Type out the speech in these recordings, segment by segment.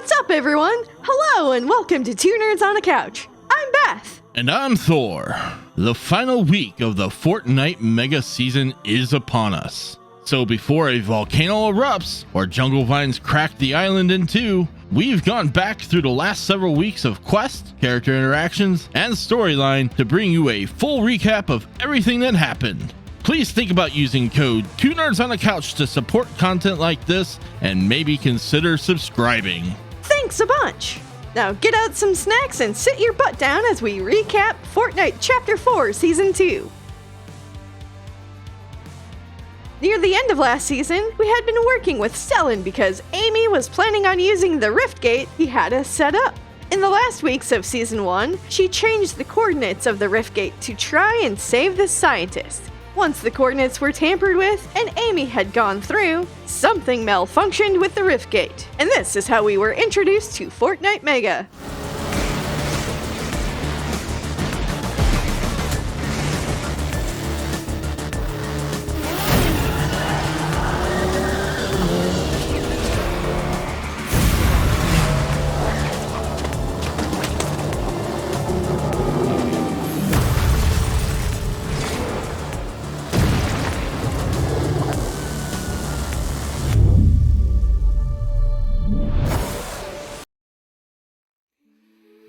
What's up, everyone? Hello, and welcome to Two Nerds on a Couch. I'm Beth. And I'm Thor. The final week of the Fortnite mega season is upon us. So before a volcano erupts or jungle vines crack the island in two, we've gone back through the last several weeks of quests, character interactions, and storyline to bring you a full recap of everything that happened. Please think about using code 2NerdsOnACouch to support content like this, and maybe consider subscribing. Thanks a bunch. Now get out some snacks and sit your butt down as we recap Fortnite Chapter 4 Season 2. Near the end of last season, we had been working with Stellan because Amy was planning on using the rift gate he had us set up. In the last weeks of Season 1, she changed the coordinates of the rift gate to try and save the scientist. Once the coordinates were tampered with and Amy had gone through, something malfunctioned with the rift gate. And this is how we were introduced to Fortnite Mega.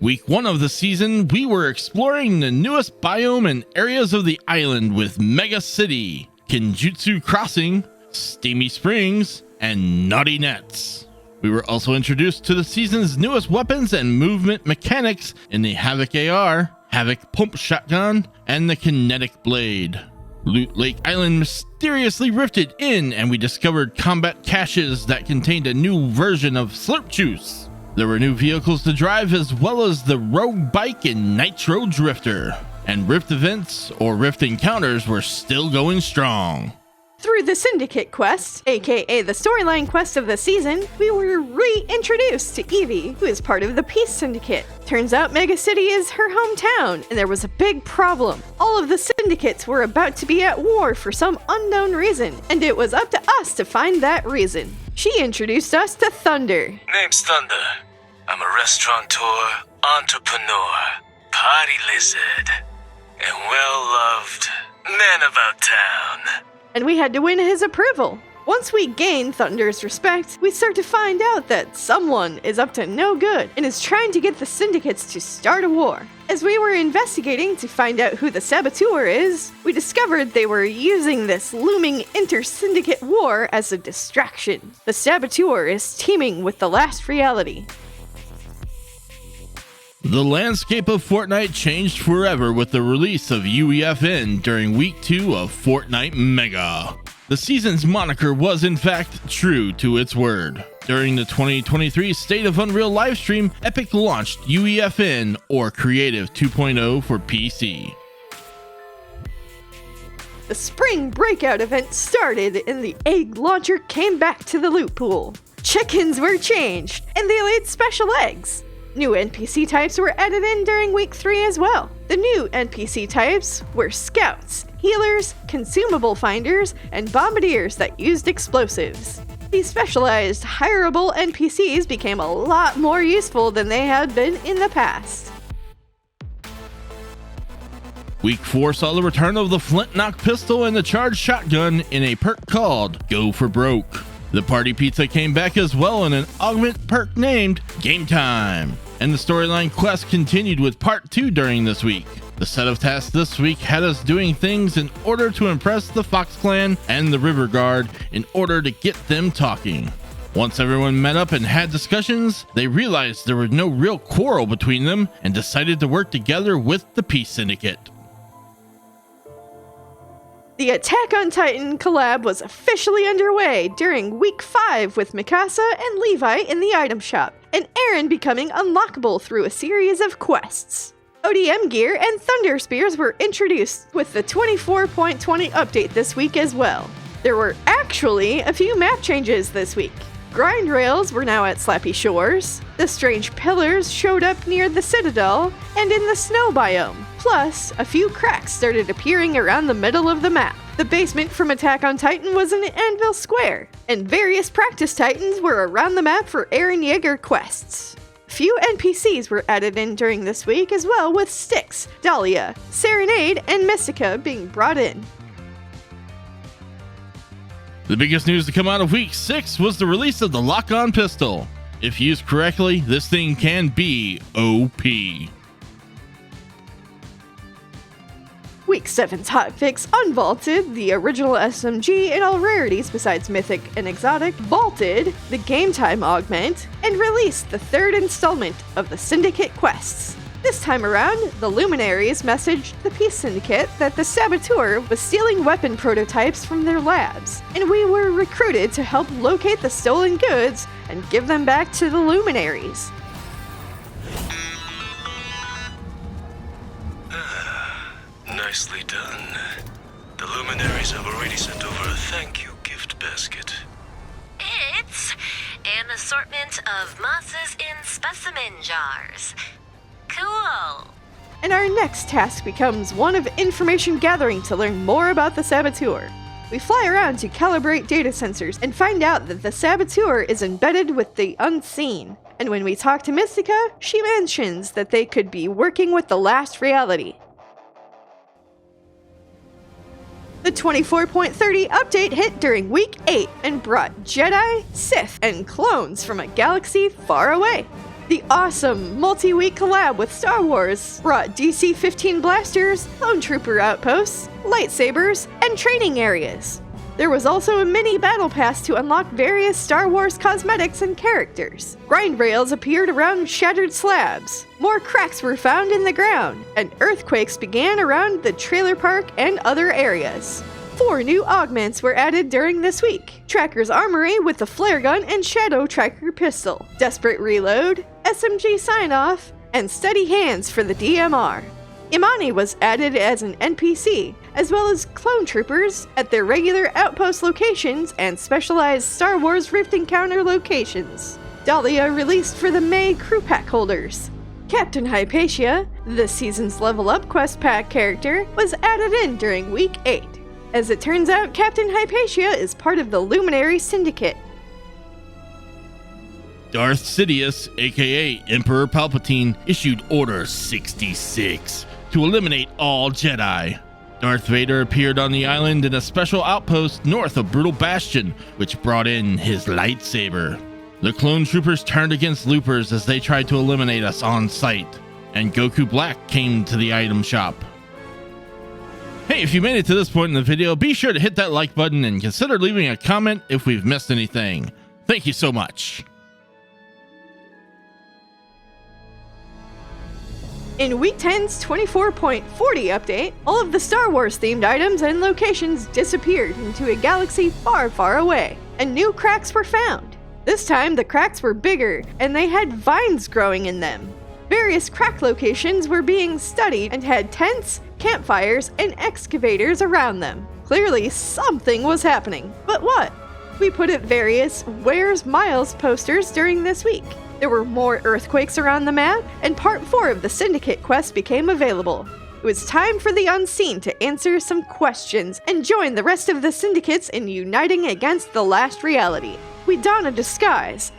Week 1 of the season, we were exploring the newest biome and areas of the island with Mega City, Kinjutsu Crossing, Steamy Springs, and Naughty Nets. We were also introduced to the season's newest weapons and movement mechanics in the Havoc AR, Havoc Pump Shotgun, and the Kinetic Blade. Loot Lake Island mysteriously rifted in, and we discovered combat caches that contained a new version of Slurp Juice. There were new vehicles to drive, as well as the Rogue Bike and Nitro Drifter. And Rift events or Rift encounters were still going strong. Through the Syndicate quest, aka the storyline quest of the season, we were reintroduced to Evie, who is part of the Peace Syndicate. Turns out Mega City is her hometown, and there was a big problem. All of the syndicates were about to be at war for some unknown reason, and it was up to us to find that reason. She introduced us to Thunder. Name's Thunder. I'm a restaurateur, entrepreneur, party lizard, and well-loved man about town. And we had to win his approval. Once we gain Thunder's respect, we start to find out that someone is up to no good and is trying to get the syndicates to start a war. As we were investigating to find out who the saboteur is, we discovered they were using this looming inter-syndicate war as a distraction. The saboteur is teaming with the last reality. The landscape of Fortnite changed forever with the release of UEFN during Week 2 of Fortnite Mega. The season's moniker was in fact true to its word. During the 2023 State of Unreal livestream, Epic launched UEFN, or Creative 2.0 for PC. The Spring Breakout event started and the egg launcher came back to the loot pool. Chickens were changed, and they laid special eggs. New NPC types were added in during Week 3 as well. The new NPC types were Scouts, Healers, Consumable Finders, and Bombardiers that used explosives. These specialized, hireable NPCs became a lot more useful than they had been in the past. Week 4 saw the return of the Flint-Knock pistol and the charged shotgun in a perk called Go for Broke. The party pizza came back as well in an augment perk named Game Time. And the storyline quest continued with part 2 during this week. The set of tasks this week had us doing things in order to impress the Fox Clan and the River Guard in order to get them talking. Once everyone met up and had discussions, they realized there was no real quarrel between them and decided to work together with the Peace Syndicate. The Attack on Titan collab was officially underway during Week 5 with Mikasa and Levi in the item shop, and Eren becoming unlockable through a series of quests. ODM gear and Thunder Spears were introduced with the 24.20 update this week as well. There were actually a few map changes this week. Grind rails were now at Slappy Shores, the strange pillars showed up near the Citadel, and in the snow biome. Plus, a few cracks started appearing around the middle of the map. The basement from Attack on Titan was in Anvil Square, and various practice Titans were around the map for Eren Yeager quests. Few NPCs were added in during this week as well, with Styx, Dahlia, Serenade, and Mystica being brought in. The biggest news to come out of week 6 was the release of the lock-on pistol. If used correctly, this thing can be OP. Week 7's hotfix unvaulted the original SMG in all rarities besides Mythic and Exotic, vaulted the Game Time augment, and released the third installment of the Syndicate quests. This time around, the Luminaries messaged the Peace Syndicate that the Saboteur was stealing weapon prototypes from their labs, and we were recruited to help locate the stolen goods and give them back to the Luminaries. Nicely done. The Luminaries have already sent over a thank you gift basket. It's an assortment of mosses in specimen jars. Cool. And our next task becomes one of information gathering to learn more about the Saboteur. We fly around to calibrate data sensors and find out that the Saboteur is embedded with the Unseen. And when we talk to Mystica, she mentions that they could be working with the Last Reality. The 24.30 update hit during Week 8 and brought Jedi, Sith, and clones from a galaxy far away. The awesome multi-week collab with Star Wars brought DC-15 blasters, clone trooper outposts, lightsabers, and training areas. There was also a mini battle pass to unlock various Star Wars cosmetics and characters. Grind rails appeared around shattered slabs. More cracks were found in the ground, and earthquakes began around the trailer park and other areas. 4 new augments were added during this week. Tracker's Armory with the flare gun and Shadow Tracker pistol, Desperate Reload, SMG sign-off, and Steady Hands for the DMR. Imani was added as an NPC, as well as clone troopers at their regular outpost locations and specialized Star Wars Rift Encounter locations. Dahlia released for the May crew pack holders. Captain Hypatia, this season's level up quest pack character, was added in during week 8. As it turns out, Captain Hypatia is part of the Luminary Syndicate. Darth Sidious, aka Emperor Palpatine, issued Order 66 to eliminate all Jedi. Darth Vader appeared on the island in a special outpost north of Brutal Bastion, which brought in his lightsaber. The clone troopers turned against loopers as they tried to eliminate us on sight, and Goku Black came to the item shop. Hey, if you made it to this point in the video, be sure to hit that like button and consider leaving a comment if we've missed anything. Thank you so much. In Week 10's 24.40 update, all of the Star Wars themed items and locations disappeared into a galaxy far, far away, and new cracks were found. This time, the cracks were bigger, and they had vines growing in them. Various crack locations were being studied and had tents, campfires, and excavators around them. Clearly, something was happening. But what? We put up various Where's Miles posters during this week. There were more earthquakes around the map, and Part 4 of the Syndicate quest became available. It was time for the Unseen to answer some questions and join the rest of the Syndicates in uniting against the Last Reality. We don a disguise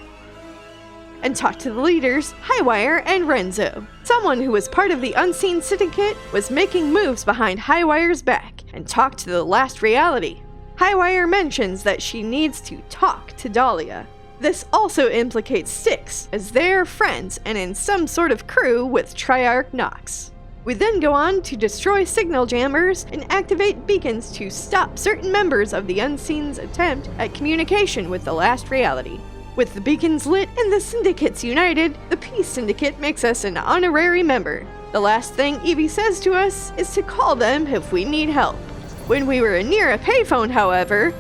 and talk to the leaders, Highwire and Renzo. Someone who was part of the Unseen Syndicate was making moves behind Highwire's back and talked to the Last Reality. Highwire mentions that she needs to talk to Dahlia. This also implicates Styx, as they are friends and in some sort of crew with Triarch Nox. We then go on to destroy signal jammers and activate beacons to stop certain members of the Unseen's attempt at communication with the Last Reality. With the beacons lit and the Syndicates united, the Peace Syndicate makes us an honorary member. The last thing Evie says to us is to call them if we need help. When we were near a payphone, however,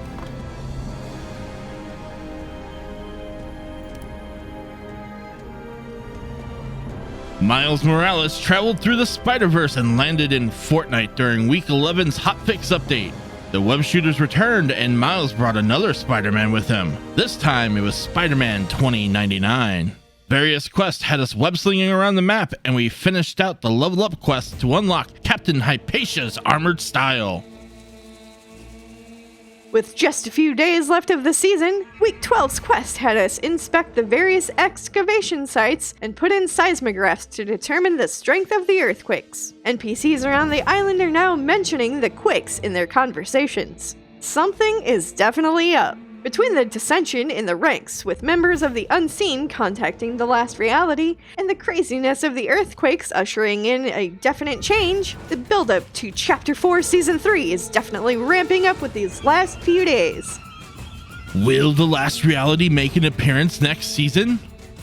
Miles Morales traveled through the Spider-Verse and landed in Fortnite during Week 11's hotfix update. The web shooters returned and Miles brought another Spider-Man with him. This time it was Spider-Man 2099. Various quests had us web-slinging around the map, and we finished out the level up quest to unlock Captain Hypatia's armored style. With just a few days left of the season, Week 12's quest had us inspect the various excavation sites and put in seismographs to determine the strength of the earthquakes. NPCs around the island are now mentioning the quakes in their conversations. Something is definitely up. Between the dissension in the ranks, with members of the Unseen contacting the last reality, and the craziness of the earthquakes ushering in a definite change, the build-up to Chapter 4 Season 3 is definitely ramping up with these last few days. Will the last reality make an appearance next season?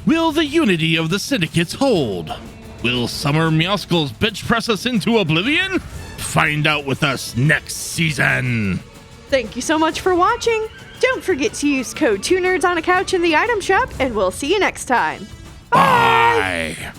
Will the unity of the syndicates hold? Will Summer Meowskulls bench press us into oblivion? Find out with us next season! Thank you so much for watching! Don't forget to use code 2nerds on a couch in the item shop, and we'll see you next time. Bye.